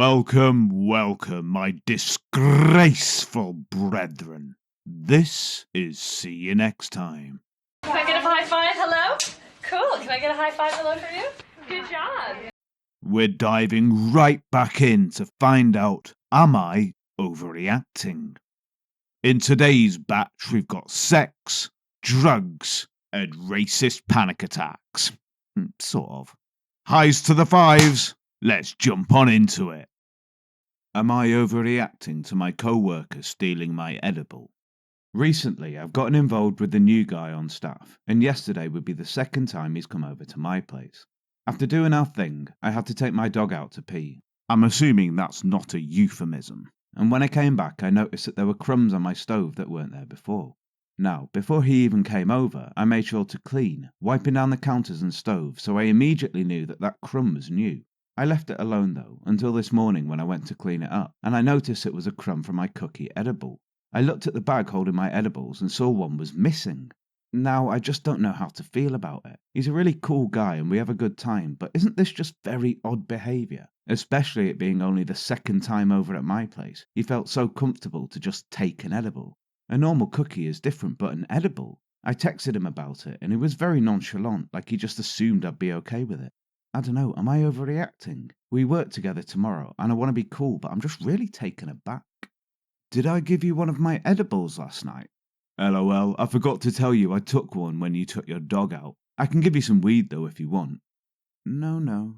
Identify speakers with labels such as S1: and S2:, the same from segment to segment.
S1: Welcome, welcome, my disgraceful brethren. This is See You Next Time.
S2: Can I get a high five? Hello? Cool. Can I get a high five? Hello for you? Good job.
S1: We're diving right back in to find out, am I overreacting? In today's batch, we've got sex, drugs, and racist panic attacks. Sort of. Highs to the fives. Let's jump on into it. Am I overreacting to my coworker stealing my edible? Recently, I've gotten involved with the new guy on staff, and yesterday would be the second time he's come over to my place. After doing our thing, I had to take my dog out to pee. I'm assuming that's not a euphemism. And when I came back, I noticed that there were crumbs on my stove that weren't there before. Now, before he even came over, I made sure to clean, wiping down the counters and stove, so I immediately knew that crumb was new. I left it alone though, until this morning when I went to clean it up, and I noticed it was a crumb from my cookie edible. I looked at the bag holding my edibles and saw one was missing. Now, I just don't know how to feel about it. He's a really cool guy and we have a good time, but isn't this just very odd behaviour? Especially it being only the second time over at my place. He felt so comfortable to just take an edible. A normal cookie is different, but an edible? I texted him about it and he was very nonchalant, like he just assumed I'd be okay with it. I don't know, am I overreacting? We work together tomorrow and I want to be cool, but I'm just really taken aback. Did I give you one of my edibles last night? LOL, I forgot to tell you I took one when you took your dog out. I can give you some weed though if you want. No.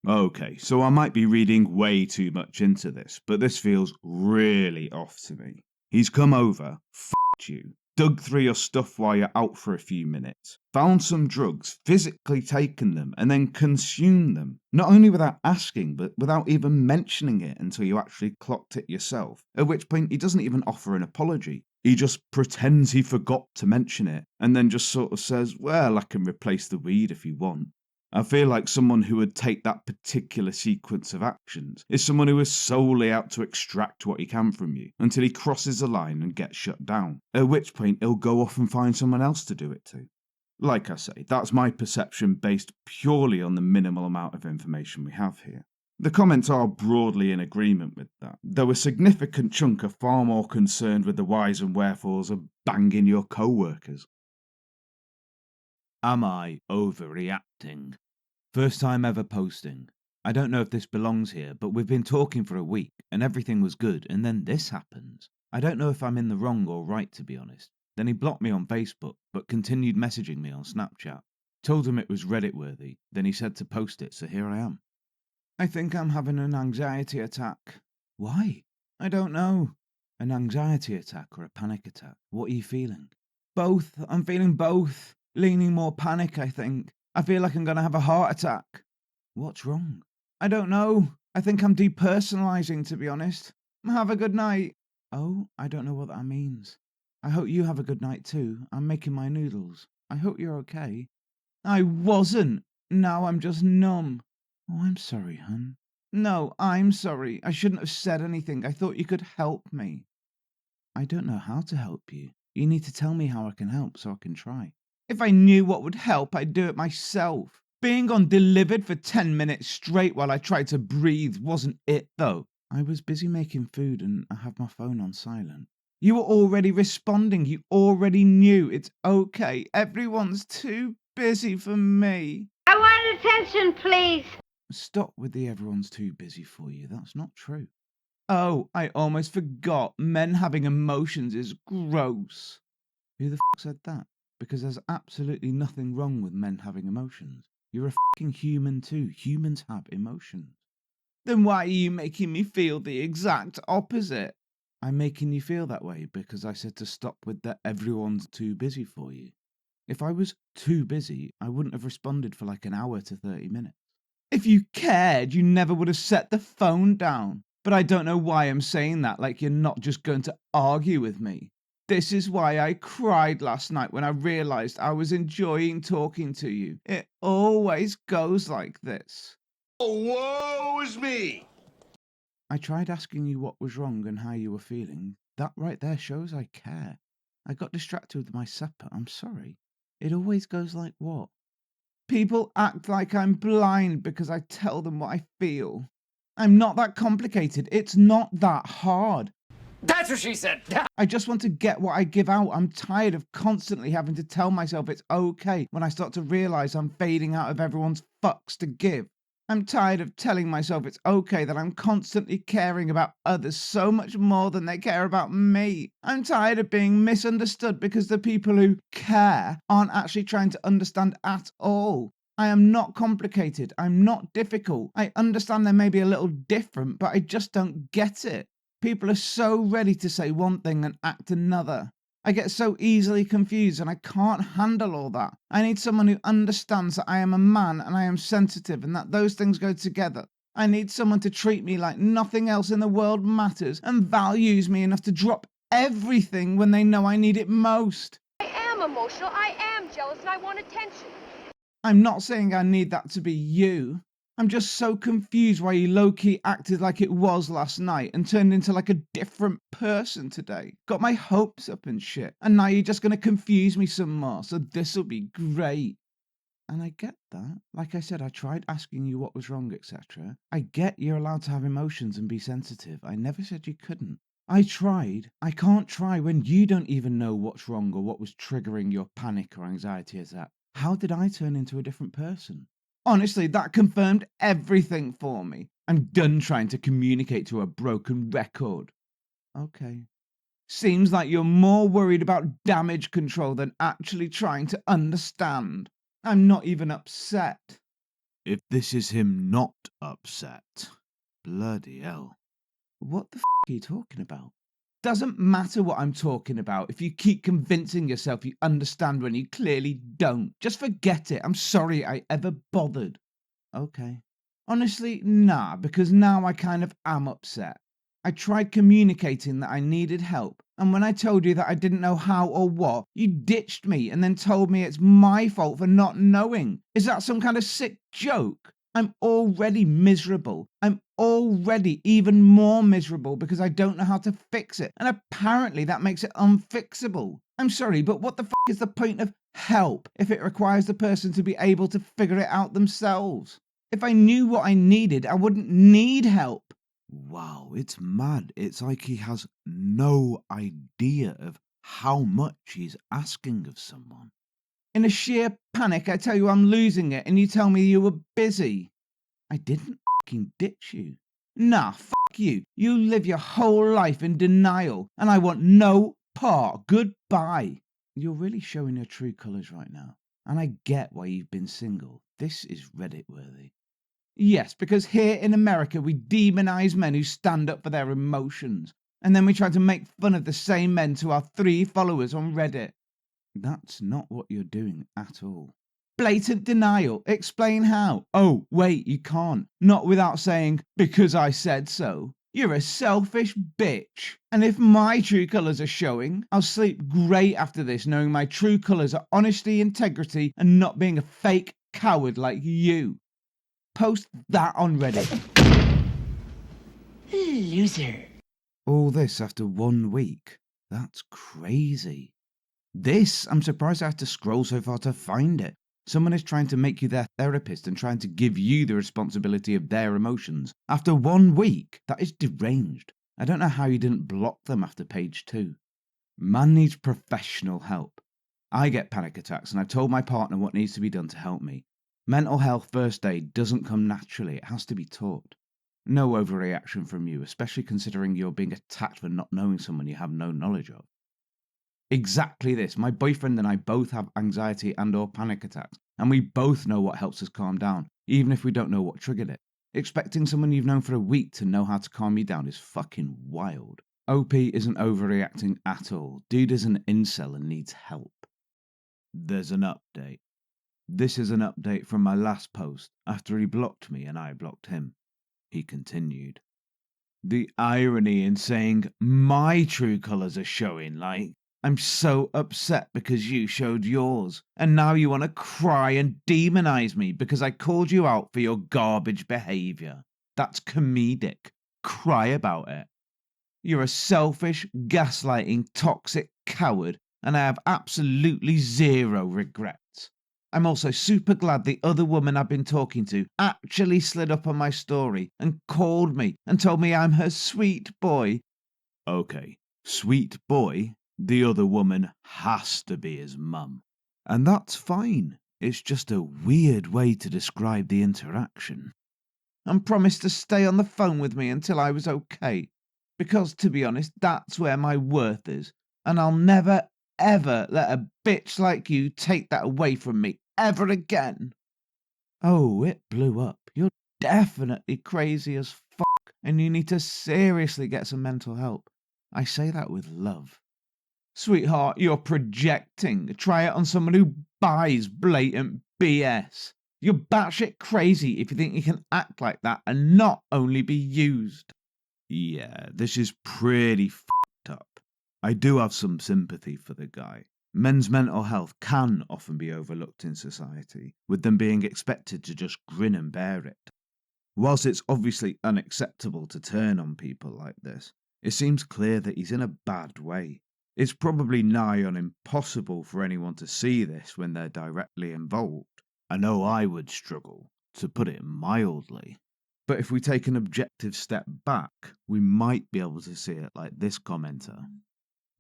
S1: Okay, so I might be reading way too much into this, but this feels really off to me. He's come over, f***ed you, dug through your stuff while you're out for a few minutes, found some drugs, physically taken them, and then consumed them. Not only without asking, but without even mentioning it until you actually clocked it yourself, at which point he doesn't even offer an apology. He just pretends he forgot to mention it, and then just sort of says, well, I can replace the weed if you want. I feel like someone who would take that particular sequence of actions is someone who is solely out to extract what he can from you until he crosses the line and gets shut down, at which point he'll go off and find someone else to do it to. Like I say, that's my perception based purely on the minimal amount of information we have here. The comments are broadly in agreement with that, though a significant chunk are far more concerned with the whys and wherefores of banging your co-workers. Am I overreacting? First time ever posting. I don't know if this belongs here, but we've been talking for a week and everything was good and then this happens. I don't know if I'm in the wrong or right, to be honest. Then he blocked me on Facebook but continued messaging me on Snapchat. Told him it was Reddit worthy, then he said to post it, so here I am. I think I'm having an anxiety attack. Why? I don't know. An anxiety attack or a panic attack? What are you feeling? Both. I'm feeling both. Leaning more panic, I think. I feel like I'm going to have a heart attack. What's wrong? I don't know. I think I'm depersonalizing, to be honest. Have a good night. Oh, I don't know what that means. I hope you have a good night too. I'm making my noodles. I hope you're okay. I wasn't. Now I'm just numb. Oh, I'm sorry, hun. No, I'm sorry. I shouldn't have said anything. I thought you could help me. I don't know how to help you. You need to tell me how I can help so I can try. If I knew what would help, I'd do it myself. Being on delivered for 10 minutes straight while I tried to breathe wasn't it, though. I was busy making food and I have my phone on silent. You were already responding. You already knew. It's okay. Everyone's too busy for me.
S3: I want attention, please.
S1: Stop with the everyone's too busy for you. That's not true. Oh, I almost forgot. Men having emotions is gross. Who the f*** said that? Because there's absolutely nothing wrong with men having emotions. You're a f***ing human too. Humans have emotions. Then why are you making me feel the exact opposite? I'm making you feel that way because I said to stop with the everyone's too busy for you. If I was too busy, I wouldn't have responded for like an hour to 30 minutes. If you cared, you never would have set the phone down. But I don't know why I'm saying that, like you're not just going to argue with me. This is why I cried last night when I realised I was enjoying talking to you. It always goes like this.
S4: Oh, woe is me!
S1: I tried asking you what was wrong and how you were feeling. That right there shows I care. I got distracted with my supper. I'm sorry. It always goes like what? People act like I'm blind because I tell them what I feel. I'm not that complicated. It's not that hard.
S5: That's what she said.
S1: I just want to get what I give out. I'm tired of constantly having to tell myself it's okay when I start to realize I'm fading out of everyone's fucks to give. I'm tired of telling myself it's okay that I'm constantly caring about others so much more than they care about me. I'm tired of being misunderstood because the people who care aren't actually trying to understand at all. I am not complicated. I'm not difficult. I understand they may be a little different, but I just don't get it. People are so ready to say one thing and act another. I get so easily confused and I can't handle all that. I need someone who understands that I am a man and I am sensitive and that those things go together. I need someone to treat me like nothing else in the world matters and values me enough to drop everything when they know I need it most.
S6: I am emotional, I am jealous, and I want attention.
S1: I'm not saying I need that to be you. I'm just so confused why you low-key acted like it was last night and turned into like a different person today. Got my hopes up and shit. And now you're just going to confuse me some more, so this'll be great. And I get that. Like I said, I tried asking you what was wrong, etc. I get you're allowed to have emotions and be sensitive. I never said you couldn't. I tried. I can't try when you don't even know what's wrong or what was triggering your panic or anxiety as that. How did I turn into a different person? Honestly, that confirmed everything for me. I'm done trying to communicate to a broken record. Okay. Seems like you're more worried about damage control than actually trying to understand. I'm not even upset.
S7: If this is him not upset, bloody hell.
S1: What the f*** are you talking about? Doesn't matter what I'm talking about if you keep convincing yourself you understand when you clearly don't. Just forget it. I'm sorry I ever bothered. Okay. Honestly, nah, because now I kind of am upset. I tried communicating that I needed help, and when I told you that I didn't know how or what, you ditched me and then told me it's my fault for not knowing. Is that some kind of sick joke? I'm already miserable. I'm already even more miserable because I don't know how to fix it. And apparently that makes it unfixable. I'm sorry, but what the f*** is the point of help if it requires the person to be able to figure it out themselves? If I knew what I needed, I wouldn't need help.
S7: Wow, it's mad. It's like he has no idea of how much he's asking of someone.
S1: In a sheer panic, I tell you I'm losing it, and you tell me you were busy. I didn't fucking ditch you. Nah, fuck you. You live your whole life in denial, and I want no part. Goodbye. You're really showing your true colours right now, and I get why you've been single. This is Reddit worthy. Yes, because here in America we demonise men who stand up for their emotions, and then we try to make fun of the same men to our 3 followers on Reddit. That's not what you're doing at all. Blatant denial. Explain how. Oh, wait, you can't. Not without saying, because I said so. You're a selfish bitch. And if my true colours are showing, I'll sleep great after this, knowing my true colours are honesty, integrity, and not being a fake coward like you. Post that on Reddit.
S5: Loser.
S1: All this after 1 week. That's crazy. This, I'm surprised I had to scroll so far to find it. Someone is trying to make you their therapist and trying to give you the responsibility of their emotions. After 1 week, that is deranged. I don't know how you didn't block them after page 2. Man needs professional help. I get panic attacks and I've told my partner what needs to be done to help me. Mental health first aid doesn't come naturally, it has to be taught. No overreaction from you, especially considering you're being attacked for not knowing someone you have no knowledge of. Exactly this. My boyfriend and I both have anxiety and or panic attacks, and we both know what helps us calm down, even if we don't know what triggered it. Expecting someone you've known for a week to know how to calm you down is fucking wild. OP isn't overreacting at all. Dude is an incel and needs help.
S7: There's an update. This is an update from my last post after he blocked me and I blocked him. He continued. The irony in saying my true colours are showing, like, I'm so upset because you showed yours, and now you want to cry and demonize me because I called you out for your garbage behaviour. That's comedic. Cry about it. You're a selfish, gaslighting, toxic coward, and I have absolutely zero regrets. I'm also super glad the other woman I've been talking to actually slid up on my story and called me and told me I'm her sweet boy.
S1: Okay, sweet boy, the other woman has to be his mum. And that's fine. It's just a weird way to describe the interaction.
S7: And promised to stay on the phone with me until I was okay. Because, to be honest, that's where my worth is. And I'll never, ever let a bitch like you take that away from me ever again. Oh, it blew up. You're definitely crazy as fuck, and you need to seriously get some mental help. I say that with love. Sweetheart, you're projecting. Try it on someone who buys blatant BS. You're batshit crazy if you think you can act like that and not only be used.
S1: Yeah, this is pretty fucked up. I do have some sympathy for the guy. Men's mental health can often be overlooked in society, with them being expected to just grin and bear it. Whilst it's obviously unacceptable to turn on people like this, it seems clear that he's in a bad way. It's probably nigh on impossible for anyone to see this when they're directly involved. I know I would struggle, to put it mildly. But if we take an objective step back, we might be able to see it like this commenter.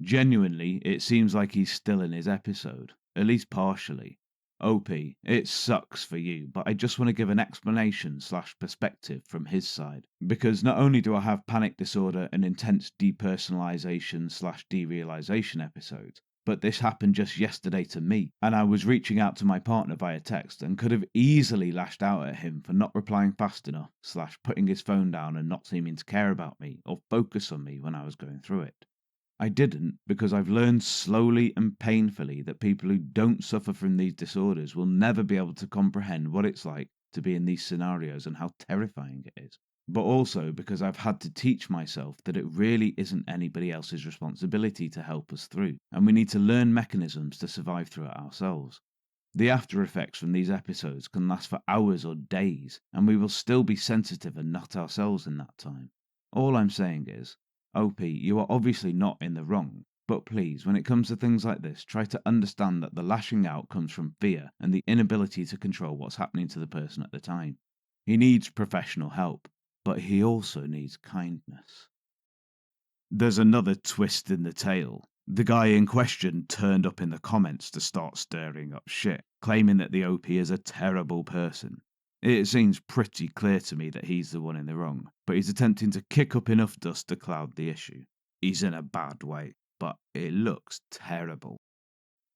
S1: Genuinely, it seems like he's still in his episode, at least partially. OP, it sucks for you, but I just want to give an explanation/perspective from his side. Because not only do I have panic disorder and intense depersonalization/derealization episodes, but this happened just yesterday to me, and I was reaching out to my partner via text and could have easily lashed out at him for not replying fast enough/putting his phone down and not seeming to care about me or focus on me when I was going through it. I didn't because I've learned slowly and painfully that people who don't suffer from these disorders will never be able to comprehend what it's like to be in these scenarios and how terrifying it is. But also because I've had to teach myself that it really isn't anybody else's responsibility to help us through, and we need to learn mechanisms to survive through it ourselves. The after effects from these episodes can last for hours or days, and we will still be sensitive and not ourselves in that time. All I'm saying is, OP, you are obviously not in the wrong, but please, when it comes to things like this, try to understand that the lashing out comes from fear and the inability to control what's happening to the person at the time. He needs professional help, but he also needs kindness. There's another twist in the tale. The guy in question turned up in the comments to start stirring up shit, claiming that the OP is a terrible person. It seems pretty clear to me that he's the one in the wrong, but he's attempting to kick up enough dust to cloud the issue. He's in a bad way, but it looks terrible.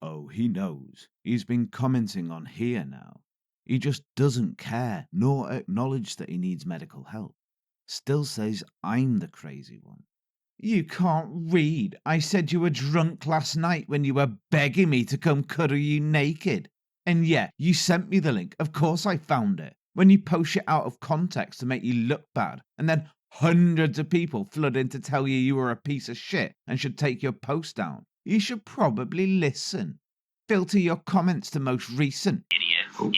S1: Oh, he knows. He's been commenting on here now. He just doesn't care, nor acknowledge that he needs medical help. Still says I'm the crazy one. You can't read. I said you were drunk last night when you were begging me to come cuddle you naked. And yeah, you sent me the link. Of course I found it. When you post it out of context to make you look bad, and then hundreds of people flood in to tell you you were a piece of shit and should take your post down, you should probably listen. Filter your comments to most recent.
S5: Idiot.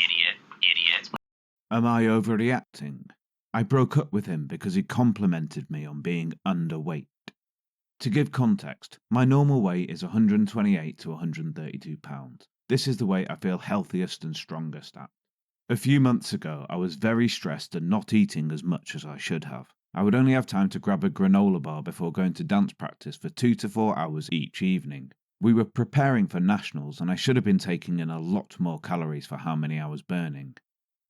S1: Am I overreacting? I broke up with him because he complimented me on being underweight. To give context, my normal weight is 128 to 132 pounds. This is the weight I feel healthiest and strongest at. A few months ago, I was very stressed and not eating as much as I should have. I would only have time to grab a granola bar before going to dance practice for 2 to 4 hours each evening. We were preparing for nationals and I should have been taking in a lot more calories for how many I was burning.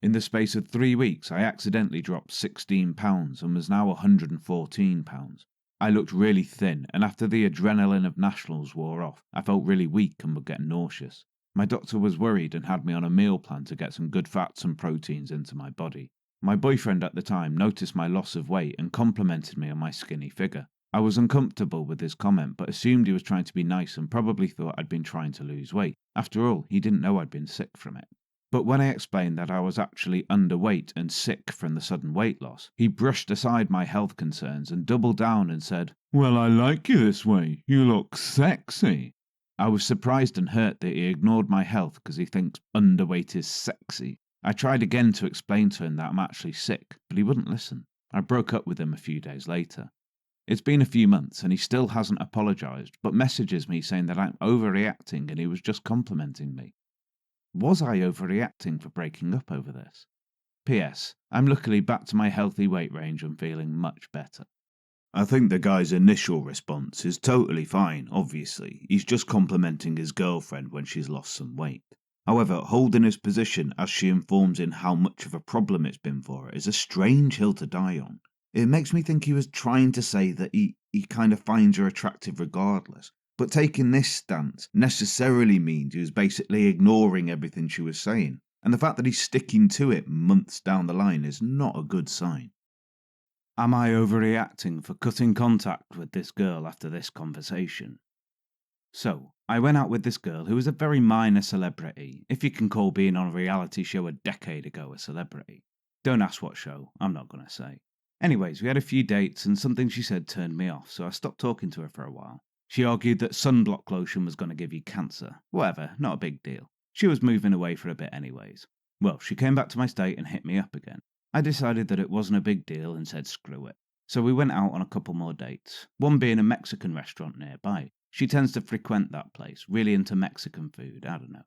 S1: In the space of 3 weeks, I accidentally dropped 16 pounds and was now 114 pounds. I looked really thin, and after the adrenaline of nationals wore off, I felt really weak and would get nauseous. My doctor was worried and had me on a meal plan to get some good fats and proteins into my body. My boyfriend at the time noticed my loss of weight and complimented me on my skinny figure. I was uncomfortable with his comment, but assumed he was trying to be nice and probably thought I'd been trying to lose weight. After all, he didn't know I'd been sick from it. But when I explained that I was actually underweight and sick from the sudden weight loss, he brushed aside my health concerns and doubled down and said, "Well, I like you this way. You look sexy." I was surprised and hurt that he ignored my health because he thinks underweight is sexy. I tried again to explain to him that I'm actually sick, but he wouldn't listen. I broke up with him a few days later. It's been a few months and he still hasn't apologised, but messages me saying that I'm overreacting and he was just complimenting me.
S7: Was I overreacting for breaking up over this? P.S. I'm luckily back to my healthy weight range and feeling much better.
S1: I think the guy's initial response is totally fine, obviously. He's just complimenting his girlfriend when she's lost some weight. However, holding his position as she informs him how much of a problem it's been for her is a strange hill to die on. It makes me think he was trying to say that he kind of finds her attractive regardless. But taking this stance necessarily means he was basically ignoring everything she was saying. And the fact that he's sticking to it months down the line is not a good sign.
S7: Am I overreacting for cutting contact with this girl after this conversation? So, I went out with this girl who was a very minor celebrity, if you can call being on a reality show a decade ago a celebrity. Don't ask what show, I'm not going to say. Anyways, we had a few dates and something she said turned me off, so I stopped talking to her for a while. She argued that sunblock lotion was going to give you cancer. Whatever, not a big deal. She was moving away for a bit anyways. Well, she came back to my state and hit me up again. I decided that it wasn't a big deal and said screw it. So we went out on a couple more dates, one being a Mexican restaurant nearby. She tends to frequent that place, really into Mexican food, I don't know.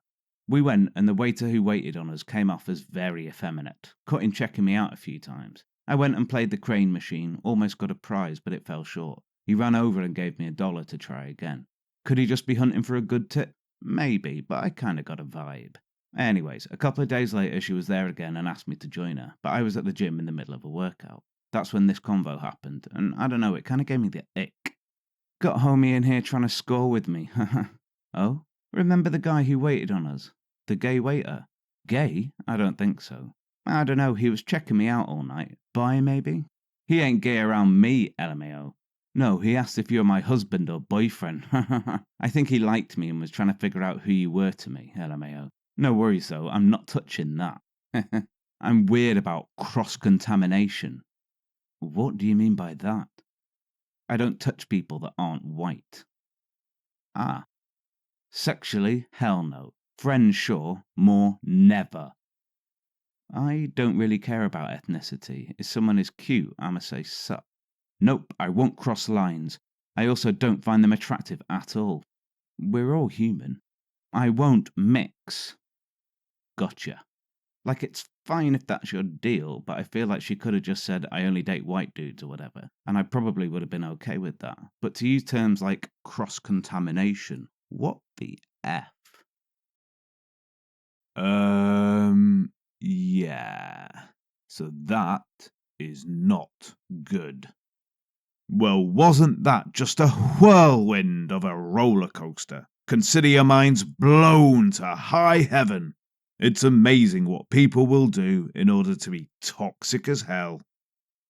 S7: We went and the waiter who waited on us came off as very effeminate, cutting checking me out a few times. I went and played the crane machine, almost got a prize but it fell short. He ran over and gave me $1 to try again. Could he just be hunting for a good tip? Maybe, but I kinda got a vibe. Anyways, a couple of days later she was there again and asked me to join her, but I was at the gym in the middle of a workout. That's when this convo happened, and I don't know, it kinda gave me the ick. Got homie in here trying to score with me, Oh? Remember the guy who waited on us? The gay waiter? Gay? I don't think so. I don't know, he was checking me out all night. Bi, maybe? He ain't gay around me, LMAO. No, he asked if you're my husband or boyfriend. I think he liked me and was trying to figure out who you were to me, LMAO. No worries though, I'm not touching that. I'm weird about cross-contamination. What do you mean by that? I don't touch people that aren't white. Ah. Sexually, hell no. Friends, sure. More, never. I don't really care about ethnicity. If someone is cute, I'ma say sup. Nope, I won't cross lines. I also don't find them attractive at all. We're all human. I won't mix. Gotcha. Like, it's fine if that's your deal, but I feel like she could have just said, I only date white dudes or whatever, and I probably would have been okay with that. But to use terms like cross-contamination, what the F?
S1: Yeah. So that is not good. Well, wasn't that just a whirlwind of a roller coaster? Consider your minds blown to high heaven. It's amazing what people will do in order to be toxic as hell.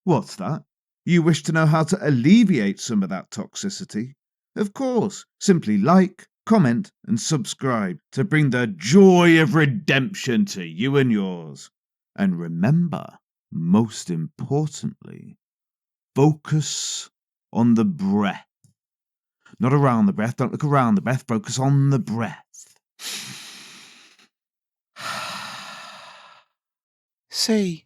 S1: What's that? You wish to know how to alleviate some of that toxicity? Of course, simply like, comment, and subscribe to bring the joy of redemption to you and yours. And remember, most importantly, focus on the breath. Not around the breath, don't look around the breath, focus on the breath.
S5: See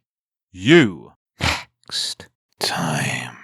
S1: You
S5: next
S1: time.